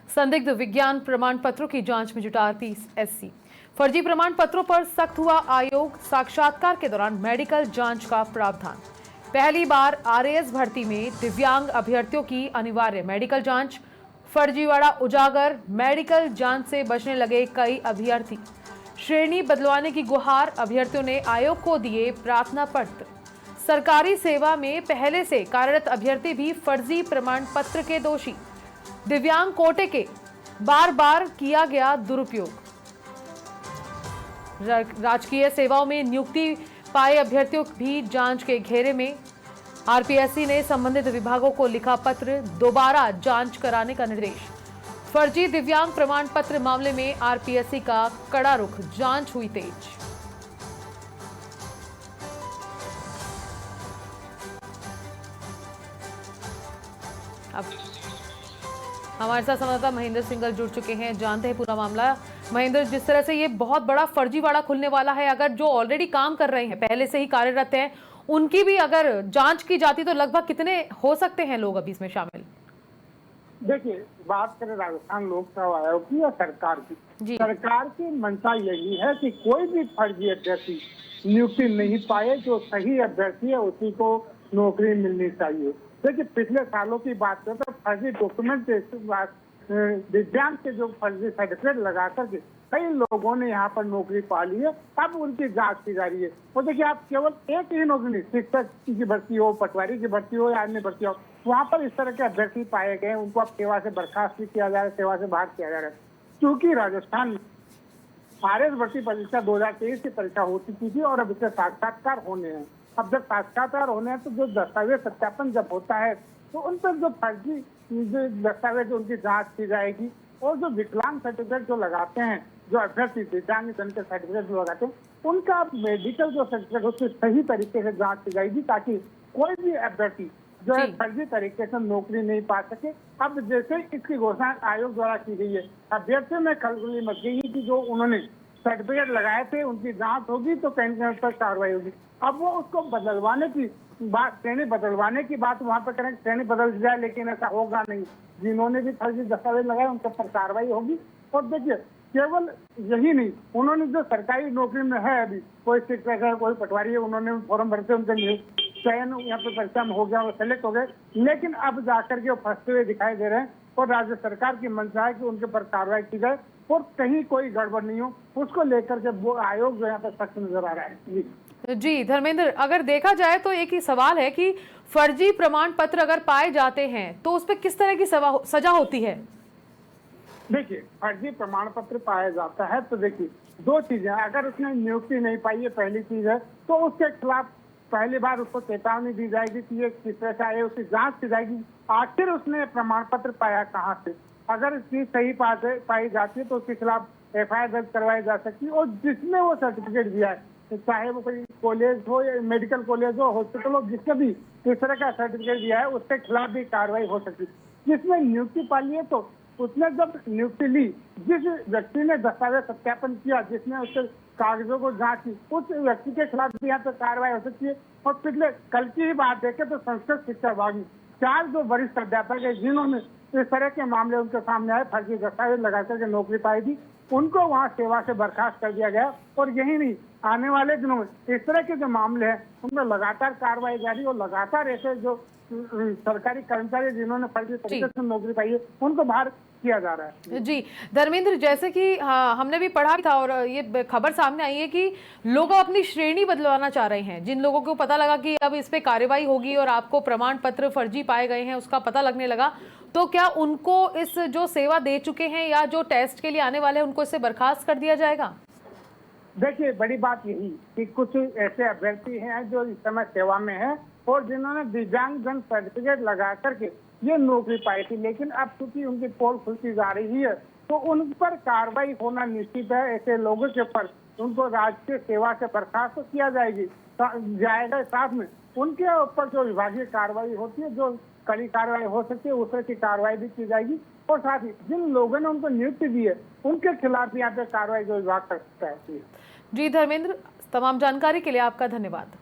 संदिग्ध विज्ञान प्रमाण पत्रों की जांच में जुटा आरपीएससी। फर्जी प्रमाण पत्रों पर सख्त हुआ आयोग। साक्षात्कार के दौरान मेडिकल जांच का प्रावधान। पहली बार आरएएस भर्ती में दिव्यांग अभ्यर्थियों की अनिवार्य मेडिकल जांच। फर्जीवाड़ा उजागर। मेडिकल जांच से बचने लगे कई अभ्यर्थी। श्रेणी बदलवाने की गुहार। अभ्यर्थियों ने आयोग को दिए प्रार्थना पत्र। सरकारी सेवा में पहले से कार्यरत अभ्यर्थी भी फर्जी प्रमाण पत्र के दोषी। दिव्यांग कोटे के बार बार किया गया दुरुपयोग। राजकीय सेवाओं में नियुक्ति पाए अभ्यर्थियों भी जांच के घेरे में। आरपीएससी ने संबंधित विभागों को लिखा पत्र, दोबारा जांच कराने का निर्देश। फर्जी दिव्यांग प्रमाण पत्र मामले में आरपीएससी का कड़ा रुख, जांच हुई तेज। अब हमारे साथ संवाददाता महेंद्र सिंगल जुड़ चुके हैं, जानते हैं पूरा मामला। महेंद्र, जिस तरह से ये बहुत बड़ा फर्जीवाड़ा खुलने वाला है, अगर जो ऑलरेडी काम कर रहे हैं, पहले से ही कार्यरत हैं, उनकी भी अगर जांच की जाती तो लगभग कितने हो सकते हैं लोग अभी इसमें शामिल? देखिए, बात करें राजस्थान लोक सेवा आयोग की या सरकार की, सरकार की मंशा यही है कि कोई भी फर्जी अभ्यर्थी नियुक्ति नहीं पाए। जो सही अभ्यर्थी है उसी को नौकरी मिलनी चाहिए। देखिए, पिछले सालों की बात करें तो फर्जी डॉक्यूमेंट दिव्यांग के जो फर्जी सर्टिफिकेट लगा करके कई लोगों ने यहाँ पर नौकरी पा ली है। अब उनकी जांच की जा रही है। और देखिए, आप केवल एक ही नौकरी, शिक्षक की भर्ती हो, पटवारी की भर्ती हो या अन्य भर्ती हो, वहाँ पर इस तरह के अभ्यर्थी पाए गए, उनको अब सेवा से बर्खास्त भी किया जा रहा है, सेवा से बाहर किया जा रहा है। क्योंकि राजस्थान में आरएएस भर्ती परीक्षा 2023 की परीक्षा हो चुकी थी और अब इससे साक्षात्कार होने हैं। अब जब साक्षात्कार होने हैं तो जो दस्तावेज सत्यापन जब होता है तो उन पर जो फर्जी जो दस्तावेज उनकी जांच की जाएगी। और जो विकलांग सर्टिफिकेट जो लगाते हैं, जो अभ्यर्थी दिव्यांग जन के सर्टिफिकेट जो लगाते हैं, उनका मेडिकल जो सर्टिफिकेट उसकी सही तरीके से जांच की जाएगी, ताकि कोई भी अभ्यर्थी जो है फर्जी तरीके से नौकरी नहीं पा सके। अब जैसे इसकी घोषणा आयोग द्वारा की गई है, अभ्यर्थियों में खलबली मच गई कि जो उन्होंने सर्टिफिकेट लगाए थे उनकी जांच होगी तो कहीं पर कार्रवाई होगी। अब वो उसको बदलवाने की बात, श्रेणी बदलवाने की बात वहाँ पर करें, श्रेणी बदल जाए, लेकिन ऐसा होगा नहीं। जिन्होंने भी फर्जी दस्तावेज लगाए उन पर कार्रवाई होगी। और देखिए, केवल यही नहीं, उन्होंने जो सरकारी नौकरी में है, अभी कोई शिक्षक है, कोई पटवारी है, उन्होंने फॉर्म भरते, उनके चयन यहाँ पे परीक्षा में हो गया, वो सेलेक्ट हो गए, लेकिन अब जाकर के वो फंसते हुए दिखाई दे रहे हैं। और राज्य सरकार की मंशा है कि उनके पर कार्रवाई की जाए और कहीं कोई गड़बड़ नहीं हो, उसको लेकर के वो आयोग जो यहाँ पर सख्त नजर आ रहा है। जी धर्मेंद्र, अगर देखा जाए तो एक ही सवाल है कि फर्जी प्रमाण पत्र अगर पाए जाते हैं तो उस पर किस तरह की सजा होती है? देखिए, फर्जी प्रमाण पत्र पाया जाता है तो देखिए दो चीजें, अगर उसने नियुक्ति नहीं पाई है, पहली चीज है, तो उसके खिलाफ पहली बार उसको चेतावनी दी जाएगी कि ये किस तरह से आए, उसकी जांच की जाएगी। आखिर उसने प्रमाण पत्र पाया कहाँ से, अगर इसकी सही पाई जाती है तो उसके खिलाफ एफआईआर दर्ज करवाई जा सकती है। और जिसने वो सर्टिफिकेट दिया है, चाहे वो कोई कॉलेज हो या मेडिकल कॉलेज हो, हॉस्पिटल हो, जिसने भी इस तरह का सर्टिफिकेट दिया है उसके खिलाफ भी कार्रवाई हो सकती है। जिसने नियुक्ति पा ली है तो उसने जब नियुक्ति ली, जिस व्यक्ति ने दस्तावेज सत्यापन किया, जिसने उसके कागजों को जांच की, उस व्यक्ति के खिलाफ भी यहाँ पे कार्रवाई हो सकती है। और पिछले कल की ही बात देखें तो संस्कृत शिक्षा विभाग में 4 जो वरिष्ठ अध्यापक है जिन्होंने इस तरह के मामले उनके सामने आए, फर्जी दस्तावेज लगा करके नौकरी पाई थी, उनको वहाँ सेवा से बर्खास्त कर दिया गया। और यही नहीं, आने वाले दिनों में इस तरह के जो मामले हैं उनमें लगातार कार्रवाई जारी और लगातार ऐसे जो सरकारी कर्मचारी जिन्होंने फर्जी तरीके से नौकरी पाई है उनको बाहर किया जा रहा है। जी धर्मेंद्र, जैसे कि हमने भी पढ़ा था और ये खबर सामने आई है कि लोग अपनी श्रेणी बदलवाना चाह रहे हैं। जिन लोगों को पता लगा कि अब इस पे कार्रवाई होगी और आपको प्रमाण पत्र फर्जी पाए गए हैं उसका पता लगने लगा, तो क्या उनको इस जो सेवा दे चुके हैं या जो टेस्ट के लिए आने वाले हैं उनको इससे बर्खास्त कर दिया जाएगा? देखिए, बड़ी बात यही कि कुछ ऐसे अभ्यर्थी हैं जो इस समय सेवा में है और जिन्होंने दिव्यांग जन सर्टिफिकेट लगा करके ये नौकरी पाई थी, लेकिन अब चूंकि उनकी पोल खुलती जा रही है तो उन पर कार्रवाई होना निश्चित है। ऐसे लोगों के ऊपर उनको राजकीय सेवा से बर्खास्त किया जाएगा। साथ में उनके ऊपर जो विभागीय कार्रवाई होती है, जो कड़ी कार्रवाई हो सकती है, उस तरह की कार्रवाई भी की जाएगी। और साथ ही जिन लोगों ने उनको नियुक्ति दी है उनके खिलाफ भी यहाँ पे कार्रवाई जो विभाग कर सकता है। जी धर्मेंद्र, तमाम जानकारी के लिए आपका धन्यवाद।